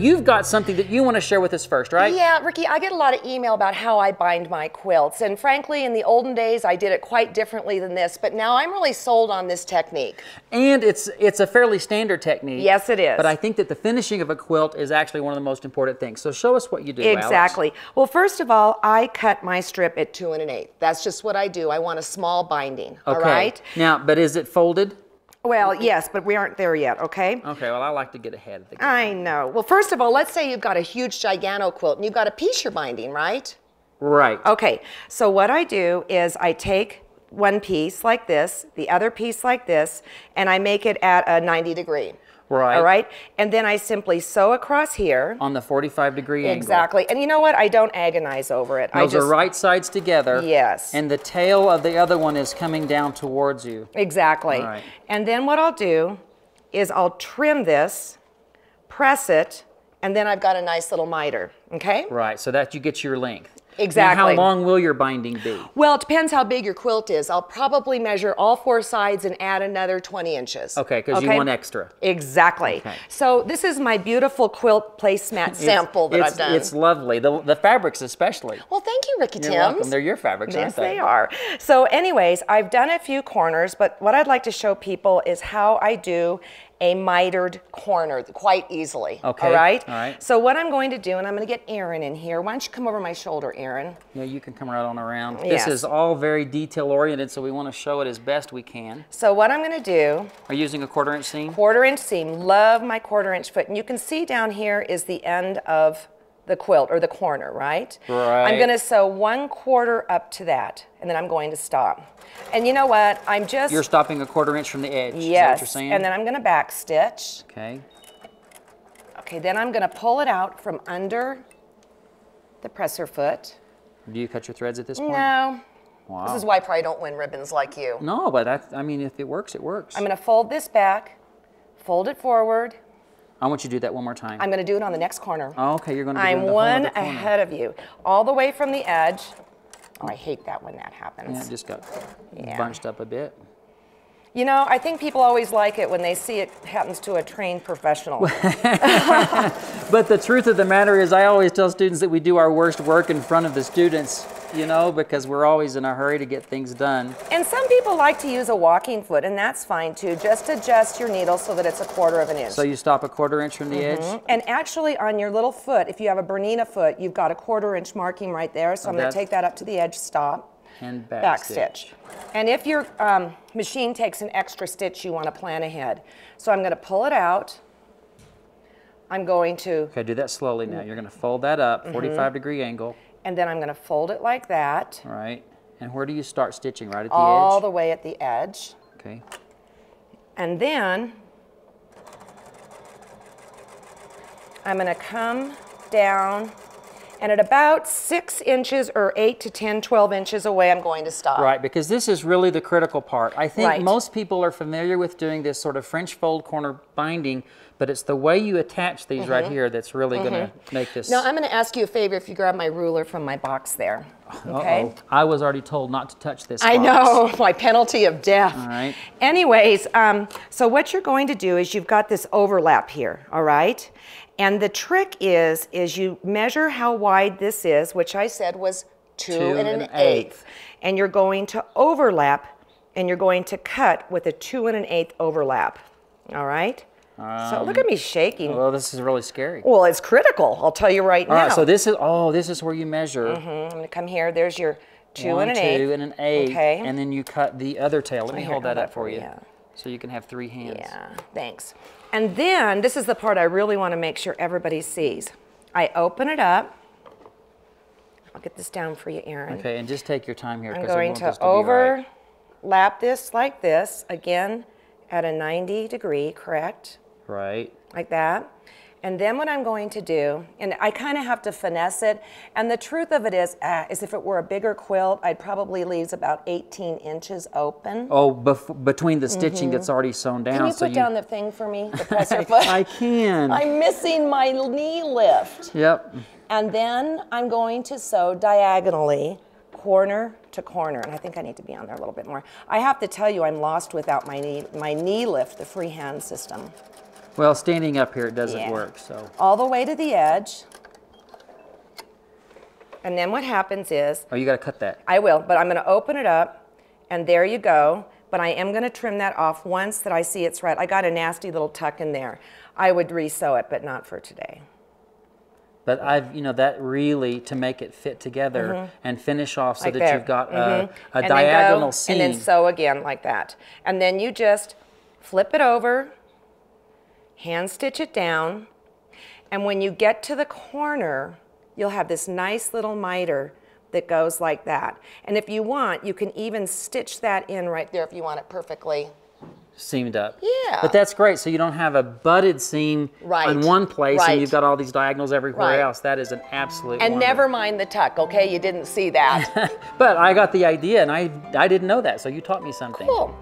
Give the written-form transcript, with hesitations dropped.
you've got something that you want to share with us first, right? Yeah, Ricky, I get a lot of email about how I bind my quilts. And frankly, in the olden days, I did it quite differently than this. But now I'm really sold on this technique. And it's a fairly standard technique. Yes, it is. But I think that the finishing of a quilt is actually one of the most important things. So show us what you do, Exactly. Alex. Well, first of all, I cut my strip at 2 1/8. That's just what I do. I want a small binding, all right? Now, but is it folded? Well, yes, but we aren't there yet, okay? Okay, well, I like to get ahead of the game. I know. Well, first of all, let's say you've got a huge Gigano quilt and you've got a piece you're binding, right? Right. Okay, so what I do is I take one piece like this, the other piece like this, and I make it at a 90-degree. Right. All right, and then I simply sew across here. On the 45-degree angle. Exactly, and you know what? I don't agonize over it. Those are right sides together. Yes. And the tail of the other one is coming down towards you. Exactly. All right. And then what I'll do is I'll trim this, press it, and then I've got a nice little miter, okay? Right, so that you get your length. Exactly. Now, how long will your binding be? Well, it depends how big your quilt is. I'll probably measure all 4 sides and add another 20 inches. Okay, because you want extra. Exactly. Okay. So this is my beautiful quilt placemat sample that I've done. It's lovely. The fabrics especially. Well, thank you, Ricky You're Timms. welcome. They're your fabrics, aren't Yes, they? they are. So anyways, I've done a few corners, but what I'd like to show people is how I do a mitered corner quite easily. Okay. All right? All right. So what I'm going to do, and I'm going to get Erin in here. Why don't you come over my shoulder, Erin? Yeah, you can come right on around. Yes. This is all very detail oriented, so we want to show it as best we can. So what I'm going to do, Are you using a 1/4 inch seam? 1/4 inch seam, love my 1/4 inch foot. And you can see down here is the end of the quilt, or the corner, right? Right. I'm going to sew 1/4 up to that, and then I'm going to stop. And you know what? You're stopping a 1/4 inch from the edge. Yes. Is that what you're saying? And then I'm going to back stitch. Okay. Okay, then I'm going to pull it out from under the presser foot. Do you cut your threads at this point? No. Wow. This is why I probably don't win ribbons like you. No, but I mean, if it works, it works. I'm going to fold this back, fold it forward. I want you to do that one more time. I'm going to do it on the next corner. Oh, okay, you're going to do I'm the whole one other corner. ahead of you, all the way from the edge. Oh, I hate that when that happens. Yeah, it just got Yeah. bunched up a bit. You know, I think people always like it when they see it happens to a trained professional. But the truth of the matter is, I always tell students that we do our worst work in front of the students, you know, because we're always in a hurry to get things done. And some people like to use a walking foot, and that's fine too. Just adjust your needle so that it's a 1/4 inch. So you stop a 1/4 inch from the edge? And actually on your little foot, if you have a Bernina foot, you've got a 1/4 inch marking right there. So I'm going to take that up to the edge, stop, And back stitch. And if your machine takes an extra stitch, you want to plan ahead. So I'm going to pull it out. I'm going to, Okay, do that slowly now. You're going to fold that up, 45-degree angle. and then I'm going to fold it like that. All right. And where do you start stitching? Right at the All edge? the way at the edge. Okay. And then I'm going to come down, and at about 6 inches or 8 to 10, 12 inches away, I'm going to stop. Right, because this is really the critical part. I think Right. most people are familiar with doing this sort of French fold corner binding, but it's the way you attach these right here that's really going to make this. Now I'm going to ask you a favor if you grab my ruler from my box there. Okay? Uh-oh. I was already told not to touch this I box. know, my penalty of death. All right. Anyways, so what you're going to do is you've got this overlap here, all right? And the trick is you measure how wide this is, which I said was 2 1/8. And you're going to overlap, and you're going to cut with a 2 1/8 overlap, all right? So look at me shaking. Well, this is really scary. Well, it's critical, I'll tell you right now. All right, so this is where you measure. I'm going to come here. There's your 2 1, 1/8. 2 1/8. Okay. And then you cut the other tail. Let me Here, hold that hold up that for you. yeah. So you can have 3 hands. Yeah, thanks. And then, this is the part I really want to make sure everybody sees. I open it up. I'll get this down for you, Erin. Okay, and just take your time here. I'm 'cause I going want to this be right. overlap this like this, again, at a 90-degree, correct? Right. Like that. And then what I'm going to do, and I kind of have to finesse it, and the truth of it is if it were a bigger quilt, I'd probably leave about 18 inches open. Oh, between the stitching that's already sewn down. Can you so put down the thing for me, the presser foot? I can. I'm missing my knee lift. Yep. And then I'm going to sew diagonally, corner to corner. And I think I need to be on there a little bit more. I have to tell you, I'm lost without my knee lift, the freehand system. Well, standing up here, it doesn't Yeah. work, so. All the way to the edge. And then what happens is, Oh, you gotta cut that. I will, but I'm gonna open it up, and there you go. But I am gonna trim that off once that I see it's right. I got a nasty little tuck in there. I would re-sew it, but not for today. But you know, that really, to make it fit together and finish off so Like that there. you've got a And diagonal then go, seam. and then sew again like that. And then you just flip it over, hand stitch it down, and when you get to the corner, you'll have this nice little miter that goes like that. And if you want, you can even stitch that in right there if you want it perfectly seamed up. Yeah. But that's great, so you don't have a butted seam Right. in one place Right. and you've got all these diagonals everywhere Right. else. That is an absolute And wonder. never mind the tuck, okay? You didn't see that. But I got the idea and I didn't know that, so you taught me something. Cool.